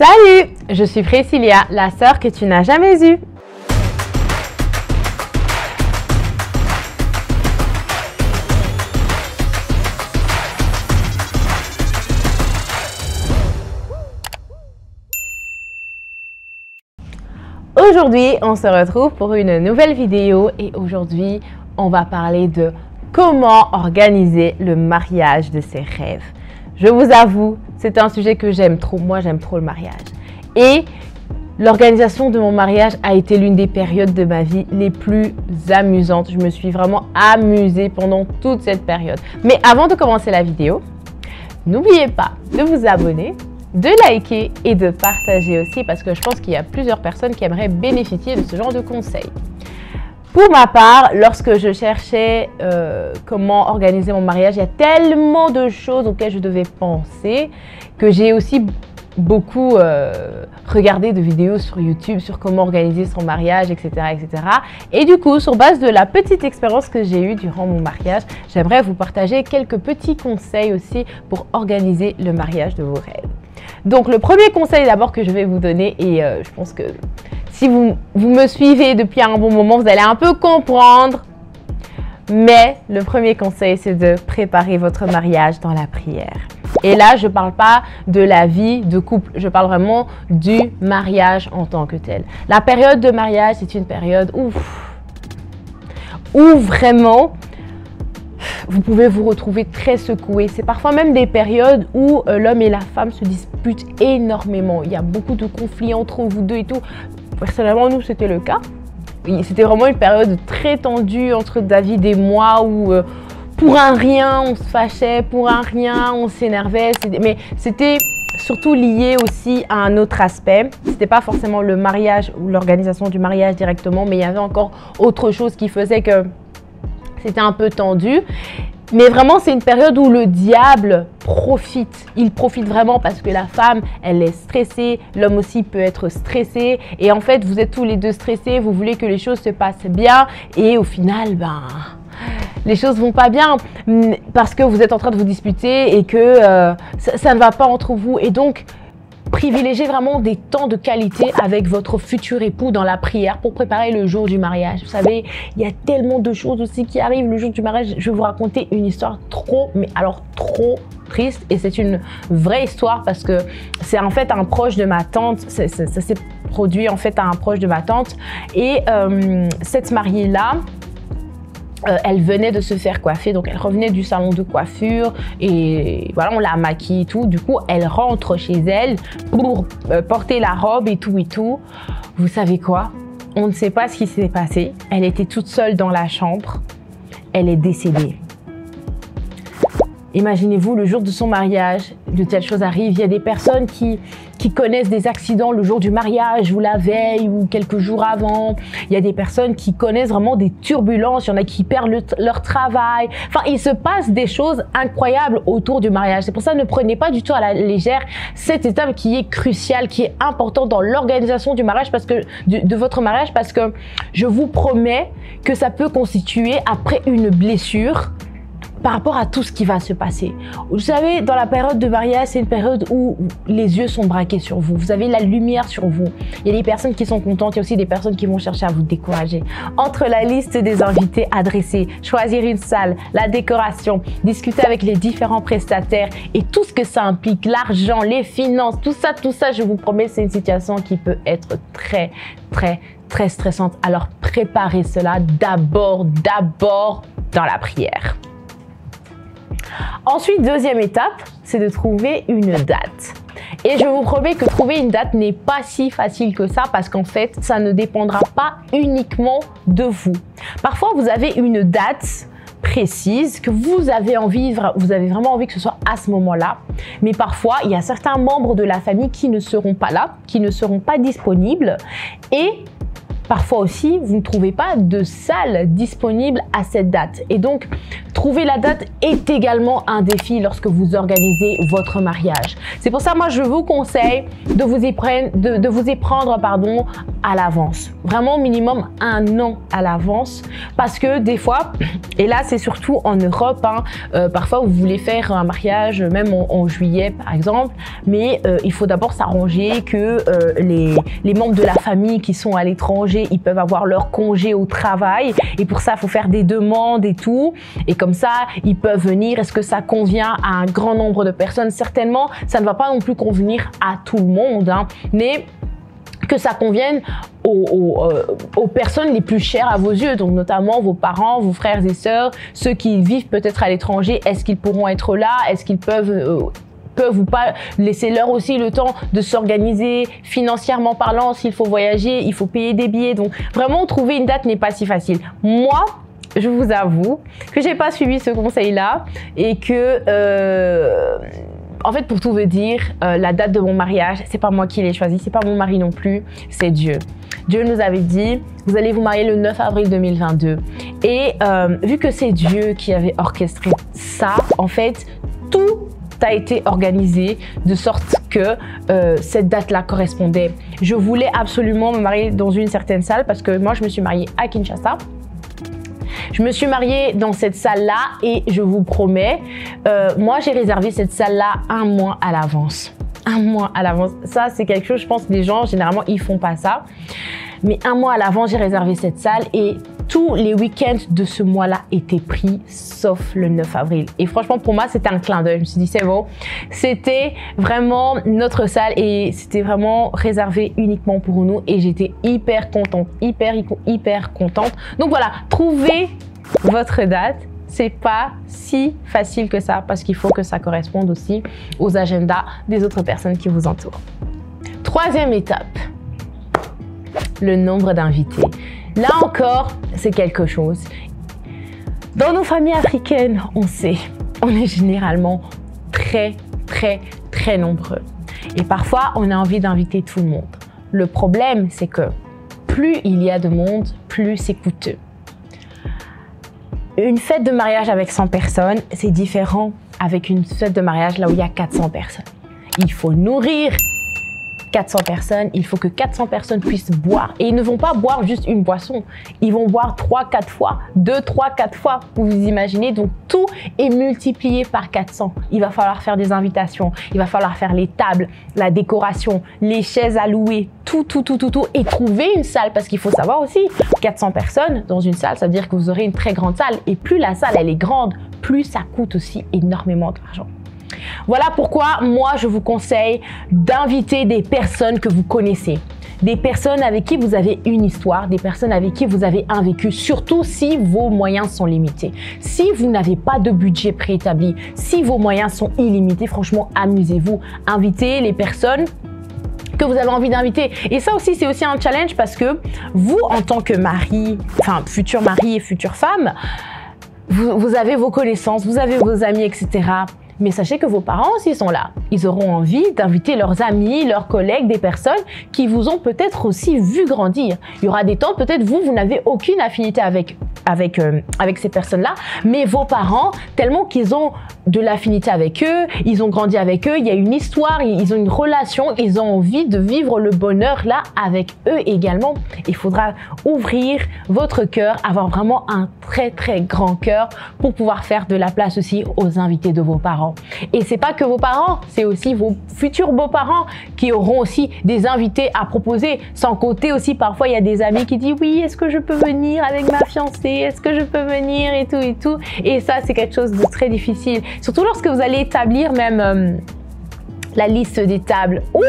Salut, je suis Priscilla, la sœur que tu n'as jamais eue. Aujourd'hui, on se retrouve pour une nouvelle vidéo et aujourd'hui, on va parler de comment organiser le mariage de ses rêves. Je vous avoue, c'est un sujet que j'aime trop. Moi, j'aime trop le mariage. Et l'organisation de mon mariage a été l'une des périodes de ma vie les plus amusantes. Je me suis vraiment amusée pendant toute cette période. Mais avant de commencer la vidéo, n'oubliez pas de vous abonner, de liker et de partager aussi parce que je pense qu'il y a plusieurs personnes qui aimeraient bénéficier de ce genre de conseils. Pour ma part, lorsque je cherchais comment organiser mon mariage, il y a tellement de choses auxquelles je devais penser que j'ai aussi beaucoup regardé de vidéos sur YouTube sur comment organiser son mariage, etc., etc. Et du coup, sur base de la petite expérience que j'ai eue durant mon mariage, j'aimerais vous partager quelques petits conseils aussi pour organiser le mariage de vos rêves. Donc, le premier conseil d'abord que je vais vous donner, et je pense que si vous me suivez depuis un bon moment, vous allez un peu comprendre. Mais le premier conseil, c'est de préparer votre mariage dans la prière. Et là, je ne parle pas de la vie de couple, je parle vraiment du mariage en tant que tel. La période de mariage, c'est une période où vraiment, vous pouvez vous retrouver très secoué. C'est parfois même des périodes où l'homme et la femme se disputent énormément. Il y a beaucoup de conflits entre vous deux et tout. Personnellement, nous, c'était le cas. C'était vraiment une période très tendue entre David et moi où pour un rien, on se fâchait, pour un rien, on s'énervait. Mais c'était surtout lié aussi à un autre aspect. C'était pas forcément le mariage ou l'organisation du mariage directement, mais il y avait encore autre chose qui faisait que c'était un peu tendu. Mais vraiment, c'est une période où le diable profite. Il profite vraiment parce que la femme, elle est stressée. L'homme aussi peut être stressé. Et en fait, vous êtes tous les deux stressés. Vous voulez que les choses se passent bien. Et au final, les choses vont pas bien parce que vous êtes en train de vous disputer et que ça ne va pas entre vous. Et donc, privilégiez vraiment des temps de qualité avec votre futur époux dans la prière pour préparer le jour du mariage. Vous savez, il y a tellement de choses aussi qui arrivent le jour du mariage. Je vais vous raconter une histoire trop triste et c'est une vraie histoire parce que c'est en fait un proche de ma tante. Ça s'est produit en fait à un proche de ma tante et cette mariée-là, elle venait de se faire coiffer, donc elle revenait du salon de coiffure et voilà, on l'a maquillée et tout. Du coup, elle rentre chez elle pour porter la robe et tout. Vous savez quoi? On ne sait pas ce qui s'est passé. Elle était toute seule dans la chambre. Elle est décédée. Imaginez-vous, le jour de son mariage, de telles choses arrivent. Il y a des personnes qui connaissent des accidents le jour du mariage ou la veille ou quelques jours avant. Il y a des personnes qui connaissent vraiment des turbulences. Il y en a qui perdent leur travail. Enfin, il se passe des choses incroyables autour du mariage. C'est pour ça, ne prenez pas du tout à la légère cette étape qui est cruciale, qui est importante dans l'organisation du mariage de votre mariage parce que je vous promets que ça peut constituer après une blessure par rapport à tout ce qui va se passer. Vous savez, dans la période de mariage, c'est une période où les yeux sont braqués sur vous. Vous avez la lumière sur vous. Il y a des personnes qui sont contentes, il y a aussi des personnes qui vont chercher à vous décourager. Entre la liste des invités adressés, choisir une salle, la décoration, discuter avec les différents prestataires et tout ce que ça implique, l'argent, les finances, tout ça, je vous promets, c'est une situation qui peut être très stressante. Alors préparez cela d'abord dans la prière. Ensuite, deuxième étape, c'est de trouver une date. Et je vous promets que trouver une date n'est pas si facile que ça parce qu'en fait, ça ne dépendra pas uniquement de vous. Parfois, vous avez une date précise que vous avez vraiment envie que ce soit à ce moment-là. Mais parfois, il y a certains membres de la famille qui ne seront pas là, qui ne seront pas disponibles et parfois aussi, vous ne trouvez pas de salle disponible à cette date. Et donc, trouver la date est également un défi lorsque vous organisez votre mariage. C'est pour ça, moi, je vous conseille de vous y prendre à l'avance. Vraiment minimum 1 an à l'avance. Parce que des fois, et là c'est surtout en Europe, hein, parfois vous voulez faire un mariage même en juillet par exemple, mais il faut d'abord s'arranger que les membres de la famille qui sont à l'étranger, ils peuvent avoir leur congé au travail et pour ça il faut faire des demandes et tout, et comme ça ils peuvent venir. Est-ce que ça convient à un grand nombre de personnes? Certainement ça ne va pas non plus convenir à tout le monde, hein, mais que ça convienne aux personnes les plus chères à vos yeux, donc notamment vos parents, vos frères et sœurs, ceux qui vivent peut-être à l'étranger. Est-ce qu'ils pourront être là? Est-ce qu'ils peuvent ou pas? Laissez-leur aussi le temps de s'organiser financièrement parlant. S'il faut voyager, il faut payer des billets. Donc vraiment, trouver une date n'est pas si facile. Moi, je vous avoue que j'ai pas suivi ce conseil-là et que en fait, pour tout vous dire, la date de mon mariage, c'est pas moi qui l'ai choisi, c'est pas mon mari non plus, c'est Dieu. Dieu nous avait dit, vous allez vous marier le 9 avril 2022. Et vu que c'est Dieu qui avait orchestré ça, en fait, tout a été organisé de sorte que cette date-là correspondait. Je voulais absolument me marier dans une certaine salle parce que moi, je me suis mariée à Kinshasa. Je me suis mariée dans cette salle-là et je vous promets, moi j'ai réservé cette salle-là 1 mois à l'avance. 1 mois à l'avance. Ça, c'est quelque chose, je pense que les gens, généralement, ils font pas ça. Mais 1 mois à l'avance, j'ai réservé cette salle et tous les week-ends de ce mois-là étaient pris, sauf le 9 avril. Et franchement, pour moi, c'était un clin d'œil. Je me suis dit, c'est bon. C'était vraiment notre salle et c'était vraiment réservé uniquement pour nous. Et j'étais hyper contente, hyper contente. Donc voilà, trouvez votre date. C'est pas si facile que ça parce qu'il faut que ça corresponde aussi aux agendas des autres personnes qui vous entourent. 3e étape, le nombre d'invités. Là encore, c'est quelque chose. Dans nos familles africaines, on sait, on est généralement très nombreux. Et parfois, on a envie d'inviter tout le monde. Le problème, c'est que plus il y a de monde, plus c'est coûteux. Une fête de mariage avec 100 personnes, c'est différent avec une fête de mariage là où il y a 400 personnes. Il faut nourrir 400 personnes, il faut que 400 personnes puissent boire. Et ils ne vont pas boire juste une boisson, ils vont boire 3-4 fois, 2-3-4 fois, vous imaginez. Donc tout est multiplié par 400. Il va falloir faire des invitations, il va falloir faire les tables, la décoration, les chaises à louer, tout. Et trouver une salle, parce qu'il faut savoir aussi, 400 personnes dans une salle, ça veut dire que vous aurez une très grande salle. Et plus la salle elle est grande, plus ça coûte aussi énormément d'argent. Voilà pourquoi moi je vous conseille d'inviter des personnes que vous connaissez, des personnes avec qui vous avez une histoire, des personnes avec qui vous avez un vécu, surtout si vos moyens sont limités. Si vous n'avez pas de budget préétabli, si vos moyens sont illimités, franchement amusez-vous, invitez les personnes que vous avez envie d'inviter. Et ça aussi, c'est aussi un challenge parce que vous, en tant que mari, enfin futur mari et future femme, vous avez vos connaissances, vous avez vos amis, etc. Mais sachez que vos parents aussi sont là. Ils auront envie d'inviter leurs amis, leurs collègues, des personnes qui vous ont peut-être aussi vu grandir. Il y aura des temps, peut-être vous n'avez aucune affinité avec ces personnes-là, mais vos parents, tellement qu'ils ont de l'affinité avec eux, ils ont grandi avec eux, il y a une histoire, ils ont une relation, ils ont envie de vivre le bonheur là avec eux également. Il faudra ouvrir votre cœur, avoir vraiment un très grand cœur pour pouvoir faire de la place aussi aux invités de vos parents. Et c'est pas que vos parents, c'est aussi vos futurs beaux-parents qui auront aussi des invités à proposer. Sans compter aussi, parfois, il y a des amis qui disent « Oui, est-ce que je peux venir avec ma fiancée? Est-ce que je peux venir ?» et tout. Et ça, c'est quelque chose de très difficile. Surtout lorsque vous allez établir même la liste des tables. Ouh,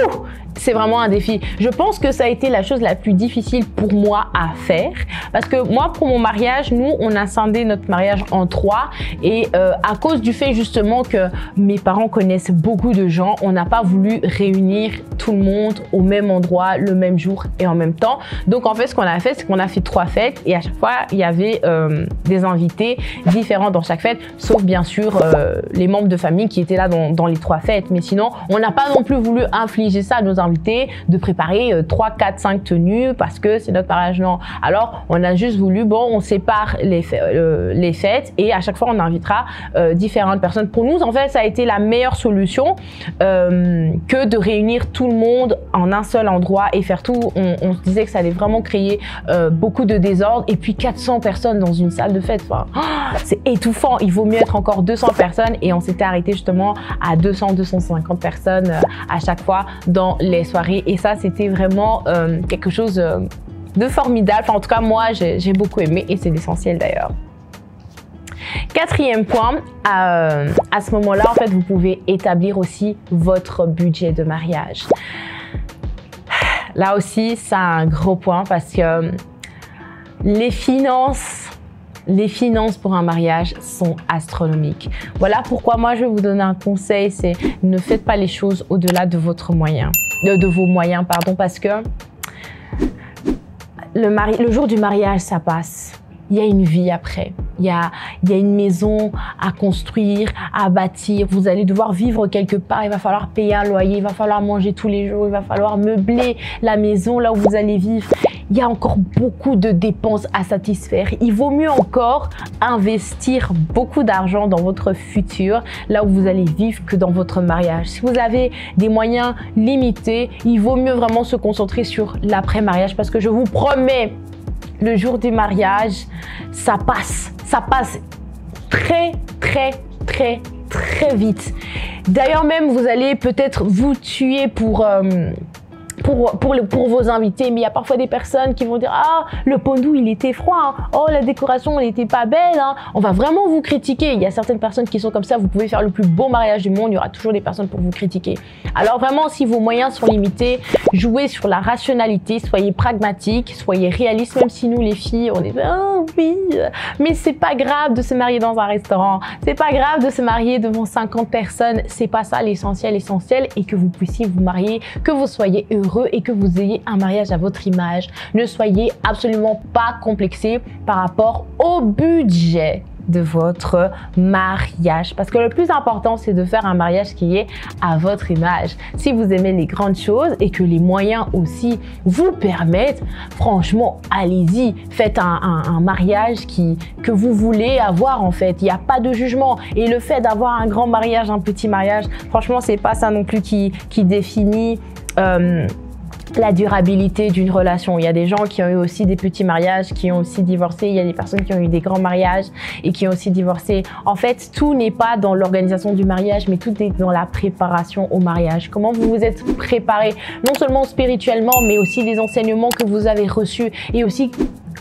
c'est vraiment un défi. Je pense que ça a été la chose la plus difficile pour moi à faire parce que moi, pour mon mariage, nous, on a scindé notre mariage en 3 et à cause du fait justement que mes parents connaissent beaucoup de gens, on n'a pas voulu réunir tout le monde au même endroit, le même jour et en même temps. Donc en fait, ce qu'on a fait, c'est qu'on a fait 3 fêtes et à chaque fois, il y avait des invités différents dans chaque fête, sauf bien sûr les membres de famille qui étaient là dans les 3 fêtes. Mais sinon, on n'a pas non plus voulu infliger ça à nos invités de préparer 3, 4, 5 tenues parce que c'est notre mariage. Non. Alors, on a juste voulu, bon, on sépare les fêtes et à chaque fois, on invitera différentes personnes. Pour nous, en fait, ça a été la meilleure solution que de réunir tout le monde en un seul endroit et faire tout, on se disait que ça allait vraiment créer beaucoup de désordre. Et puis 400 personnes dans une salle de fête, enfin, c'est étouffant. Il vaut mieux être encore 200 personnes et on s'était arrêté justement à 200-250 personnes à chaque fois dans les soirées. Et ça, c'était vraiment quelque chose de formidable. Enfin, en tout cas, moi, j'ai beaucoup aimé et c'est l'essentiel d'ailleurs. Quatrième point, à ce moment-là, en fait, vous pouvez établir aussi votre budget de mariage. Là aussi, c'est un gros point parce que les finances pour un mariage sont astronomiques. Voilà pourquoi moi, je vais vous donner un conseil, c'est ne faites pas les choses au-delà de votre moyen, de vos moyens, pardon, parce que le jour du mariage, ça passe. Il y a une vie après. Il y a une maison à construire, à bâtir. Vous allez devoir vivre quelque part. Il va falloir payer un loyer. Il va falloir manger tous les jours. Il va falloir meubler la maison là où vous allez vivre. Il y a encore beaucoup de dépenses à satisfaire. Il vaut mieux encore investir beaucoup d'argent dans votre futur, là où vous allez vivre, que dans votre mariage. Si vous avez des moyens limités, il vaut mieux vraiment se concentrer sur l'après-mariage parce que je vous promets, le jour du mariage, ça passe très vite. D'ailleurs même, vous allez peut-être vous tuer pour vos invités, mais il y a parfois des personnes qui vont dire « Ah, le pondou, il était froid, hein. Oh, la décoration, elle n'était pas belle, hein. » On va vraiment vous critiquer. Il y a certaines personnes qui sont comme ça. Vous pouvez faire le plus beau mariage du monde. Il y aura toujours des personnes pour vous critiquer. Alors vraiment, si vos moyens sont limités, jouez sur la rationalité, soyez pragmatique, soyez réaliste, même si nous, les filles, on est « Oh oui, mais c'est pas grave de se marier dans un restaurant. C'est pas grave de se marier devant 50 personnes. » C'est pas ça l'essentiel. L'essentiel est que vous puissiez vous marier, que vous soyez heureux et que vous ayez un mariage à votre image. Ne soyez absolument pas complexé par rapport au budget de votre mariage. Parce que le plus important, c'est de faire un mariage qui est à votre image. Si vous aimez les grandes choses et que les moyens aussi vous permettent, franchement, allez-y. Faites un mariage que vous voulez avoir en fait. Il n'y a pas de jugement. Et le fait d'avoir un grand mariage, un petit mariage, franchement, c'est pas ça non plus qui définit la durabilité d'une relation. Il y a des gens qui ont eu aussi des petits mariages, qui ont aussi divorcé. Il y a des personnes qui ont eu des grands mariages et qui ont aussi divorcé. En fait, tout n'est pas dans l'organisation du mariage, mais tout est dans la préparation au mariage. Comment vous vous êtes préparé, non seulement spirituellement, mais aussi les enseignements que vous avez reçus et aussi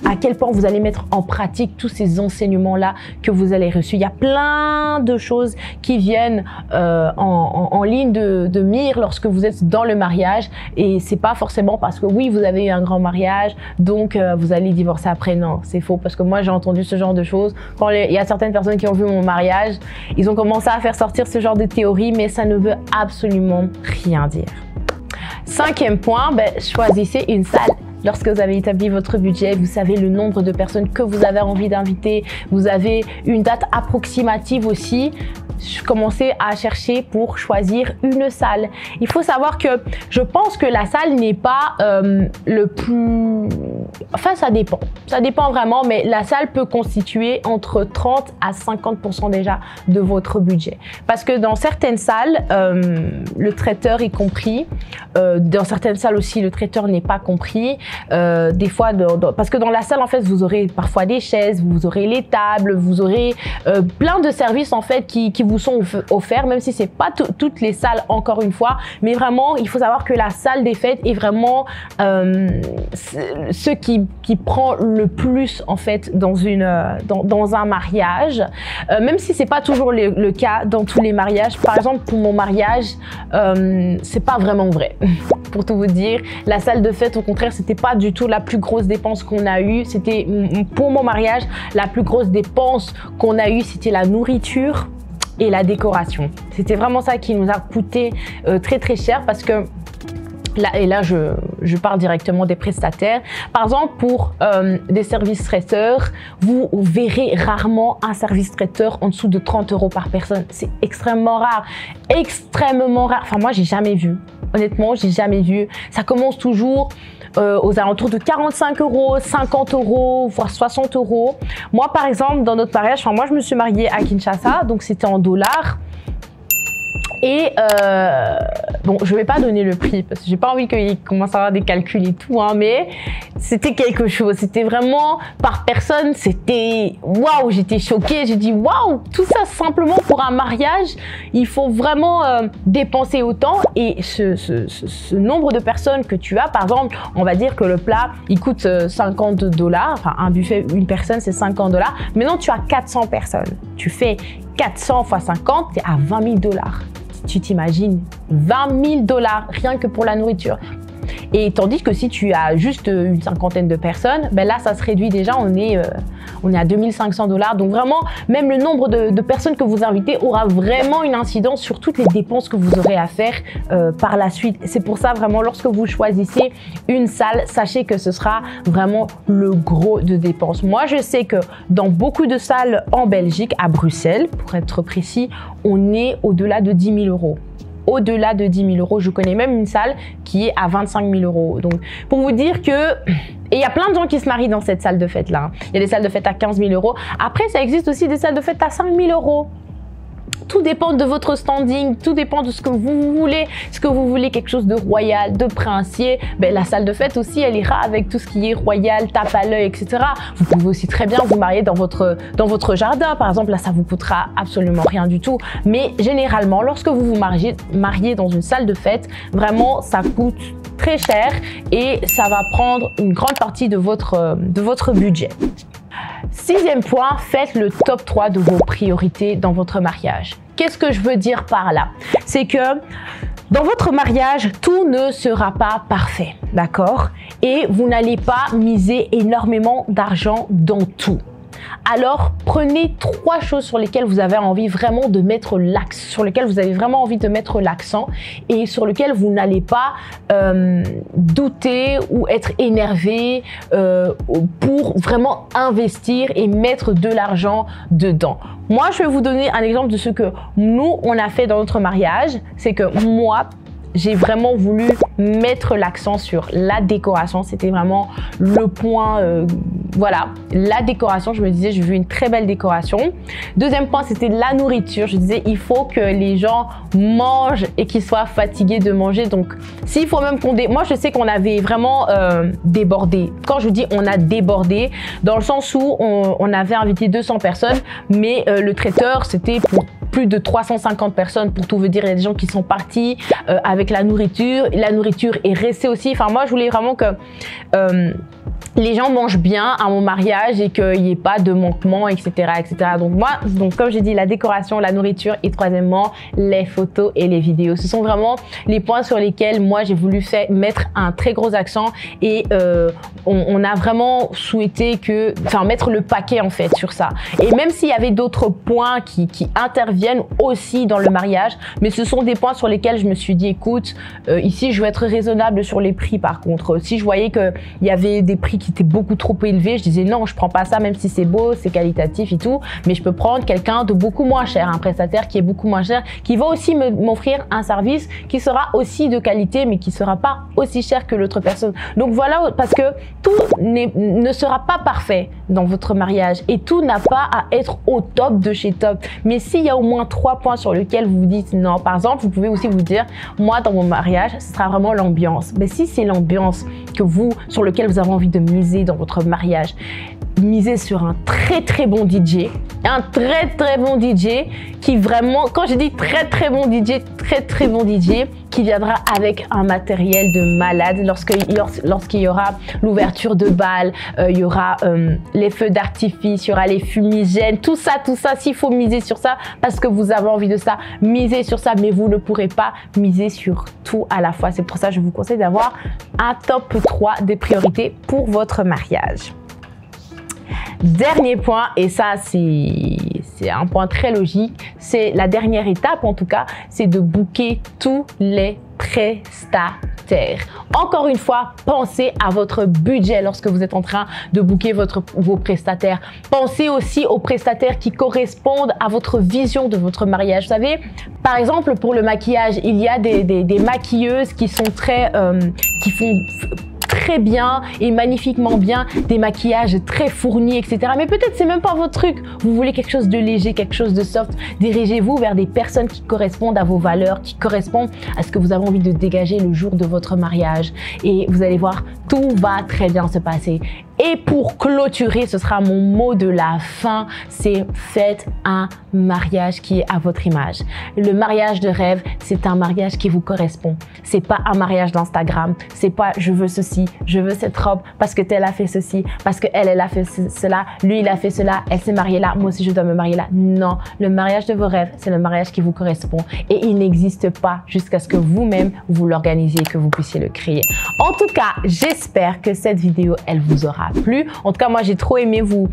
à quel point vous allez mettre en pratique tous ces enseignements-là que vous allez reçus. Il y a plein de choses qui viennent en ligne de mire lorsque vous êtes dans le mariage et c'est pas forcément parce que oui, vous avez eu un grand mariage, donc vous allez divorcer après. Non, c'est faux parce que moi, j'ai entendu ce genre de choses. Quand il y a certaines personnes qui ont vu mon mariage, ils ont commencé à faire sortir ce genre de théorie, mais ça ne veut absolument rien dire. Cinquième point, choisissez une salle. Lorsque vous avez établi votre budget, vous savez le nombre de personnes que vous avez envie d'inviter, vous avez une date approximative aussi, commencez à chercher pour choisir une salle. Il faut savoir que je pense que la salle n'est pas le plus... Enfin, ça dépend. Ça dépend vraiment, mais la salle peut constituer entre 30 à 50% déjà de votre budget. Parce que dans certaines salles, le traiteur est compris. Dans certaines salles aussi, le traiteur n'est pas compris. Des fois, parce que dans la salle, en fait, vous aurez parfois des chaises, vous aurez les tables, vous aurez plein de services en fait qui vous sont offerts, même si c'est pas toutes les salles encore une fois, mais vraiment, il faut savoir que la salle des fêtes est vraiment ce qui prend le plus en fait dans un mariage, même si c'est pas toujours le cas dans tous les mariages. Par exemple, pour mon mariage, c'est pas vraiment vrai. Pour tout vous dire, la salle de fête, au contraire, c'était pas du tout la plus grosse dépense qu'on a eue. C'était pour mon mariage, la plus grosse dépense qu'on a eue, c'était la nourriture et la décoration. C'était vraiment ça qui nous a coûté très cher parce que là, je parle directement des prestataires. Par exemple, pour des services traiteurs, vous verrez rarement un service traiteur en dessous de 30 € par personne. C'est extrêmement rare. Extrêmement rare. Enfin, moi, j'ai jamais vu. Honnêtement, j'ai jamais vu. Ça commence toujours aux alentours de 45 €, 50 €, voire 60 €. Moi, par exemple, dans notre mariage, moi, je me suis mariée à Kinshasa, donc c'était en dollars. Et bon, je vais pas donner le prix parce que j'ai pas envie qu'il commence à avoir des calculs et tout, hein, mais c'était quelque chose. C'était vraiment par personne, c'était waouh, j'étais choquée. J'ai dit waouh, tout ça simplement pour un mariage, il faut vraiment dépenser autant. Et ce nombre de personnes que tu as, par exemple, on va dire que le plat il coûte 50 $, enfin un buffet, une personne c'est 50 $. Maintenant tu as 400 personnes, tu fais 400 fois 50, tu es à 20 000 $. Tu t'imagines 20 000 $ rien que pour la nourriture. Et tandis que si tu as juste une cinquantaine de personnes, ben là ça se réduit déjà, on est à 2500 $. Donc vraiment, même le nombre de personnes que vous invitez aura vraiment une incidence sur toutes les dépenses que vous aurez à faire par la suite. C'est pour ça vraiment, lorsque vous choisissez une salle, sachez que ce sera vraiment le gros de dépenses. Moi je sais que dans beaucoup de salles en Belgique, à Bruxelles pour être précis, on est au-delà de 10 000 €. Au-delà de 10 000 €. Je connais même une salle qui est à 25 000 €. Donc, pour vous dire que... Et il y a plein de gens qui se marient dans cette salle de fête-là. Il y a des salles de fête à 15 000 €. Après, ça existe aussi des salles de fête à 5 000 €. Tout dépend de votre standing, tout dépend de ce que vous voulez. Est-ce que vous voulez quelque chose de royal, de princier? Ben, la salle de fête aussi, elle ira avec tout ce qui est royal, tape à l'œil, etc. Vous pouvez aussi très bien vous marier dans votre jardin. Par exemple, là, ça vous coûtera absolument rien du tout. Mais généralement, lorsque vous vous mariez dans une salle de fête, vraiment, ça coûte très cher et ça va prendre une grande partie de votre budget. Sixième point, faites le top 3 de vos priorités dans votre mariage. Qu'est-ce que je veux dire par là? C'est que dans votre mariage, tout ne sera pas parfait, d'accord? Et vous n'allez pas miser énormément d'argent dans tout. Alors, prenez 3 choses sur lesquelles vous avez envie vraiment de mettre l'accent, sur lesquelles vous avez vraiment envie de mettre l'accent et sur lesquelles vous n'allez pas douter ou être énervé pour vraiment investir et mettre de l'argent dedans. Moi, je vais vous donner un exemple de ce que nous, on a fait dans notre mariage. C'est que moi, j'ai vraiment voulu mettre l'accent sur la décoration. C'était vraiment le point, voilà, la décoration. Je me disais, je veux une très belle décoration. Deuxième point, c'était la nourriture. Je disais, il faut que les gens mangent et qu'ils soient fatigués de manger. Donc, s'il faut même qu'on... Moi, je sais qu'on avait vraiment débordé. Quand je dis on a débordé, dans le sens où on avait invité 200 personnes, mais le traiteur, c'était pour plus de 350 personnes. Pour tout vous dire, il y a des gens qui sont partis avec la nourriture. La nourriture est restée aussi. Enfin, moi, je voulais vraiment que les gens mangent bien à mon mariage et qu'il n'y ait pas de manquement, etc., etc. Donc moi, comme j'ai dit, la décoration, la nourriture et troisièmement, les photos et les vidéos. Ce sont vraiment les points sur lesquels moi, j'ai voulu mettre un très gros accent et on a vraiment souhaité mettre le paquet en fait sur ça. Et même s'il y avait d'autres points qui interviennent aussi dans le mariage, mais ce sont des points sur lesquels je me suis dit, écoute, ici, je veux être raisonnable sur les prix par contre. Si je voyais qu'il y avait des prix qui étaient beaucoup trop élevés, je disais non, je prends pas ça, même si c'est beau, c'est qualitatif et tout, mais je peux prendre quelqu'un de beaucoup moins cher, un prestataire qui est beaucoup moins cher, qui va aussi m'offrir un service qui sera aussi de qualité, mais qui sera pas aussi cher que l'autre personne. Donc voilà, parce que tout ne sera pas parfait dans votre mariage et tout n'a pas à être au top de chez top. Mais s'il y a au moins 3 points sur lesquels vous vous dites non, par exemple, vous pouvez aussi vous dire, moi dans mon mariage, ce sera vraiment l'ambiance. Mais si c'est l'ambiance sur lequel vous avez envie de miser dans votre mariage, misez sur un très très bon DJ, un très très bon DJ qui vraiment, quand je dis très très bon DJ, qui viendra avec un matériel de malade lorsqu'il y aura l'ouverture de bal, il y aura les feux d'artifice, il y aura les fumigènes, tout ça, s'il faut miser sur ça parce que vous avez envie de ça, misez sur ça, mais vous ne pourrez pas miser sur tout à la fois. C'est pour ça que je vous conseille d'avoir un top 3 des priorités pour votre mariage. Dernier point, et ça c'est un point très logique, c'est la dernière étape en tout cas, c'est de booker tous les prestataires. Encore une fois, pensez à votre budget lorsque vous êtes en train de booker vos prestataires. Pensez aussi aux prestataires qui correspondent à votre vision de votre mariage. Vous savez, par exemple, pour le maquillage, il y a des maquilleuses qui sont qui font très bien et magnifiquement bien, des maquillages très fournis, etc. Mais peut-être c'est même pas votre truc. Vous voulez quelque chose de léger, quelque chose de soft. Dirigez-vous vers des personnes qui correspondent à vos valeurs, qui correspondent à ce que vous avez envie de dégager le jour de votre mariage. Et vous allez voir, tout va très bien se passer. Et pour clôturer, ce sera mon mot de la fin, c'est faites un mariage qui est à votre image. Le mariage de rêve, c'est un mariage qui vous correspond. C'est pas un mariage d'Instagram, c'est pas je veux ceci, je veux cette robe parce que telle a fait ceci, parce que elle a fait cela, lui il a fait cela, elle s'est mariée là, moi aussi je dois me marier là. Non, le mariage de vos rêves, c'est le mariage qui vous correspond et il n'existe pas jusqu'à ce que vous-même vous l'organisiez et que vous puissiez le créer. En tout cas, j'espère que cette vidéo, elle vous aura plu. En tout cas, moi, j'ai trop aimé vous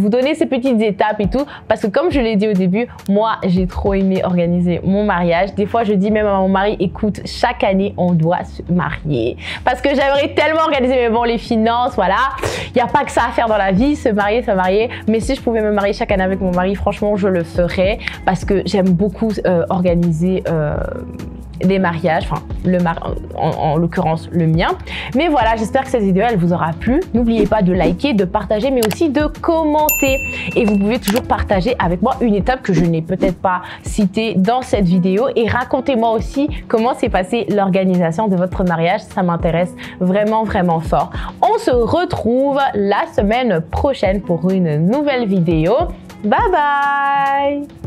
donner ces petites étapes et tout parce que comme je l'ai dit au début, moi, j'ai trop aimé organiser mon mariage. Des fois, je dis même à mon mari, écoute, chaque année, on doit se marier parce que j'aimerais tellement organiser, mais bon, les finances, voilà. Il n'y a pas que ça à faire dans la vie, se marier. Mais si je pouvais me marier chaque année avec mon mari, franchement, je le ferais parce que j'aime beaucoup organiser des mariages, enfin en l'occurrence le mien. Mais voilà, j'espère que cette vidéo elle vous aura plu. N'oubliez pas de liker, de partager, mais aussi de commenter. Et vous pouvez toujours partager avec moi une étape que je n'ai peut-être pas citée dans cette vidéo. Et racontez-moi aussi comment s'est passée l'organisation de votre mariage. Ça m'intéresse vraiment, vraiment fort. On se retrouve la semaine prochaine pour une nouvelle vidéo. Bye bye!